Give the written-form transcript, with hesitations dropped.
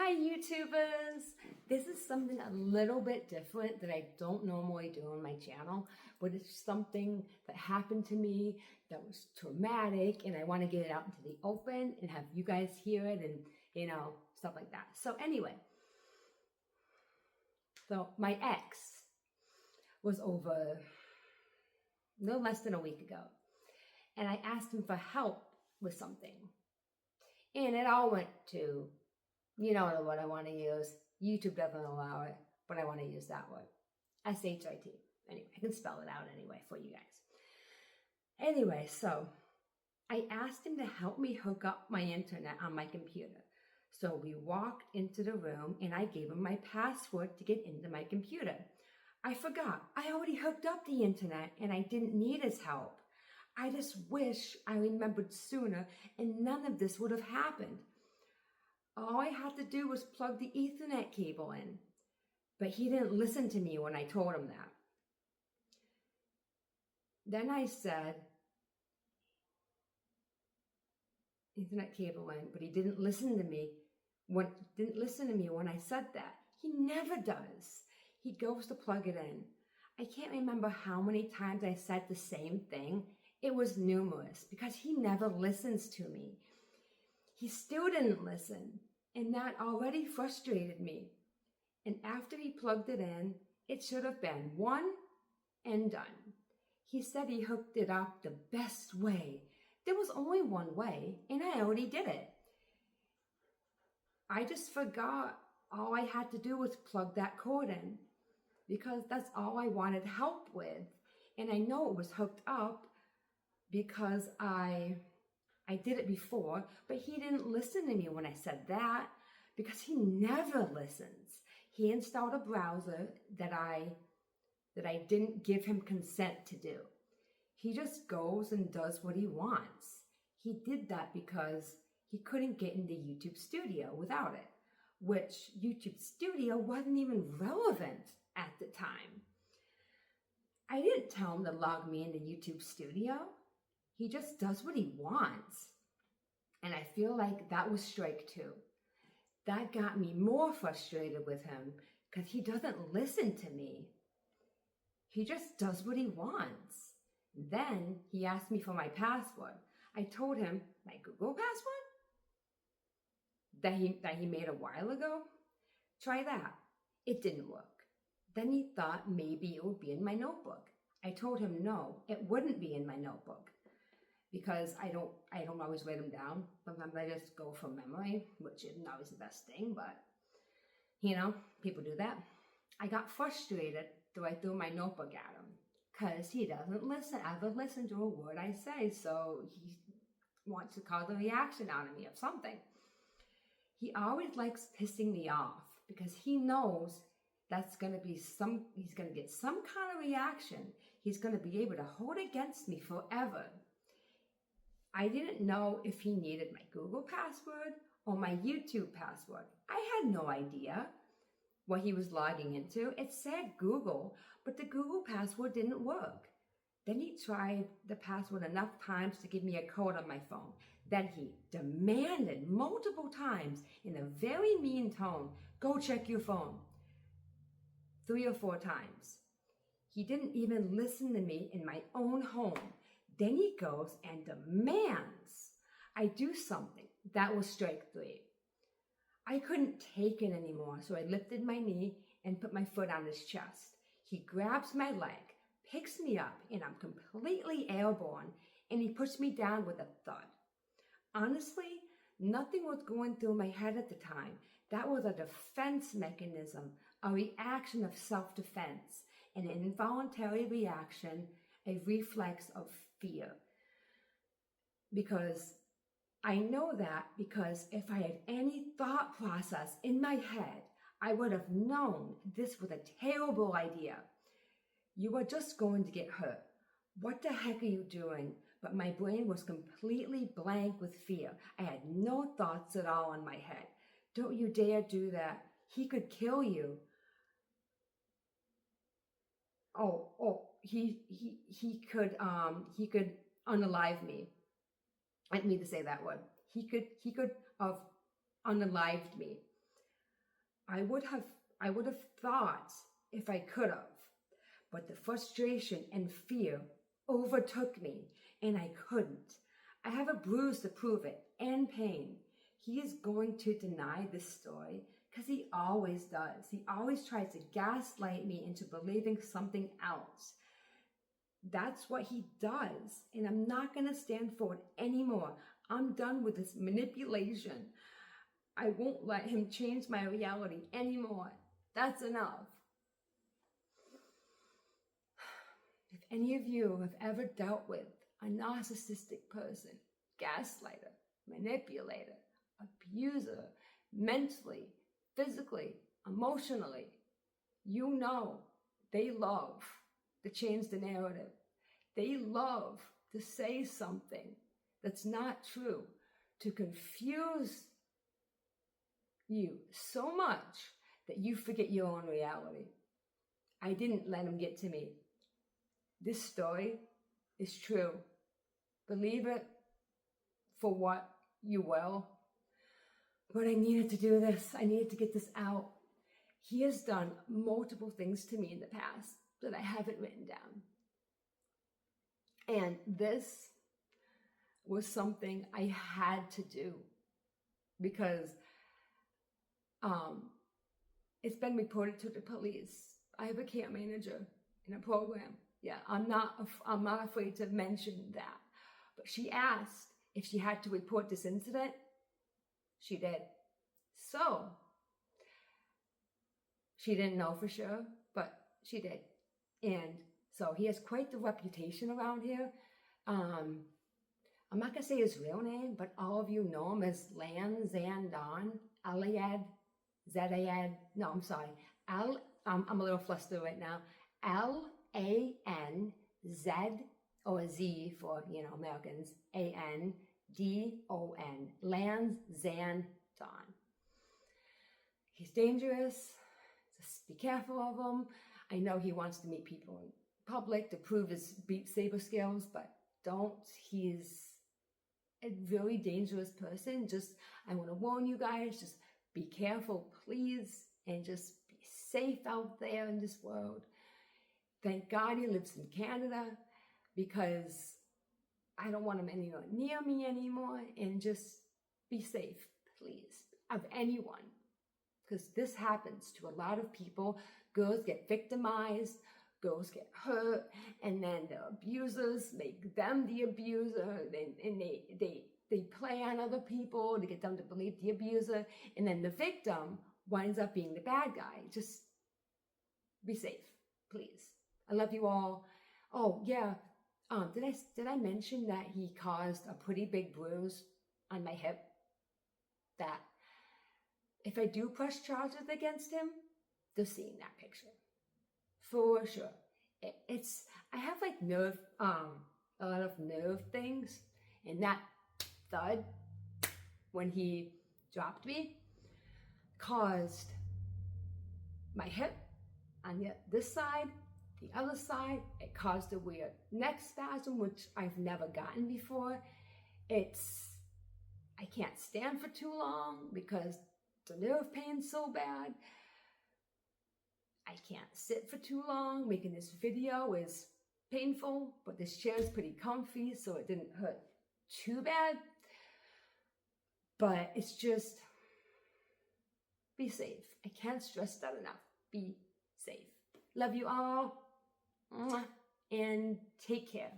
Hi YouTubers! This is something a little bit different that I don't normally do on my channel, but it's something that happened to me that was traumatic and I want to get it out into the open and have you guys hear it and, stuff like that. So anyway, my ex was over no less than a week ago and I asked him for help with something and it all went to what I want to use. YouTube doesn't allow it, but I want to use that word. S-H-I-T. Anyway, I can spell it out anyway for you guys. Anyway, so I asked him to help me hook up my internet on my computer. So we walked into the room and I gave him my password to get into my computer. I forgot. I already hooked up the internet and I didn't need his help. I just wish I remembered sooner and none of this would have happened. All I had to do was plug the Ethernet cable in, but he didn't listen to me when I told him that. Then I said, Ethernet cable in, but he didn't listen to me when I said that. He never does. He goes to plug it in. I can't remember how many times I said the same thing. It was numerous because he never listens to me. He still didn't listen, and that already frustrated me. And after he plugged it in, it should have been one and done. He said he hooked it up the best way. There was only one way, and I already did it. I just forgot all I had to do was plug that cord in, because that's all I wanted help with. And I know it was hooked up because I did it before, but he didn't listen to me when I said that because he never listens. He installed a browser that I didn't give him consent to do. He just goes and does what he wants. He did that because he couldn't get into YouTube Studio without it, which YouTube Studio wasn't even relevant at the time. I didn't tell him to log me into YouTube Studio. He just does what he wants. And I feel like that was strike two. That got me more frustrated with him because he doesn't listen to me. He just does what he wants. Then he asked me for my password. I told him my Google password that he made a while ago. Try that. It didn't work. Then he thought maybe it would be in my notebook. I told him no, it wouldn't be in my notebook. Because I don't always write them down. Sometimes I just go from memory, which isn't always the best thing, but people do that. I got frustrated, so I threw my notebook at him because he doesn't ever listen to a word I say, so he wants to cause a reaction out of me of something. He always likes pissing me off because he knows he's going to get some kind of reaction. He's going to be able to hold against me forever. I didn't know if he needed my Google password or my YouTube password. I had no idea what he was logging into. It said Google, but the Google password didn't work. Then he tried the password enough times to give me a code on my phone. Then he demanded multiple times in a very mean tone, go check your phone. 3 or 4 times. He didn't even listen to me in my own home. Then he goes and demands I do something. That was strike 3. I couldn't take it anymore, so I lifted my knee and put my foot on his chest. He grabs my leg, picks me up, and I'm completely airborne, and he puts me down with a thud. Honestly, nothing was going through my head at the time. That was a defense mechanism, a reaction of self-defense, an involuntary reaction, a reflex of fear. Because I know that because if I had any thought process in my head, I would have known this was a terrible idea. You are just going to get hurt. What the heck are you doing? But my brain was completely blank with fear. I had no thoughts at all in my head. Don't you dare do that. He could kill you. He could unalive me. I didn't mean to say that word. He could have unalived me. I would have thought if I could have, but the frustration and fear overtook me and I couldn't. I have a bruise to prove it and pain. He is going to deny this story because he always does. He always tries to gaslight me into believing something else. That's what he does. And I'm not going to stand for it anymore. I'm done with this manipulation. I won't let him change my reality anymore. That's enough. If any of you have ever dealt with a narcissistic person, gaslighter, manipulator, abuser, mentally, physically, emotionally, you know they love to change the narrative. They love to say something that's not true, to confuse you so much that you forget your own reality. I didn't let him get to me. This story is true. Believe it for what you will. But I needed to do this. I needed to get this out. He has done multiple things to me in the past that I haven't written down. And this was something I had to do because it's been reported to the police. I have a care manager in a program. Yeah, I'm not afraid to mention that. But she asked if she had to report this incident. She did. So, she didn't know for sure, but she did. And so he has quite the reputation around here. I'm not going to say his real name, but all of you know him as Lan Zandon, Aliad, Zayad. No, I'm sorry. I'm a little flustered right now. Lanz, or Z for, Americans, Andon, Lan Zandon. He's dangerous. Just be careful of him. I know he wants to meet people in public to prove his Beat Saber skills, but don't. He's a really dangerous person. I want to warn you guys, just be careful, please, and just be safe out there in this world. Thank God he lives in Canada, because I don't want him anywhere near me anymore. And just be safe, please, of anyone, because this happens to a lot of people. Girls get victimized, girls get hurt, and then the abusers make them the abuser, and they play on other people to get them to believe the abuser, and then the victim winds up being the bad guy. Just be safe, please. I love you all. Oh yeah, did I mention that he caused a pretty big bruise on my hip? That if I do press charges against him, they're seeing that picture for sure. I have like a lot of nerve things, and that thud when he dropped me caused my hip on this side, the other side. It caused a weird neck spasm, which I've never gotten before. I can't stand for too long because the nerve pain's so bad. I can't sit for too long. Making this video is painful, but this chair is pretty comfy, so it didn't hurt too bad. But it's just, be safe. I can't stress that enough. Be safe. Love you all. And take care.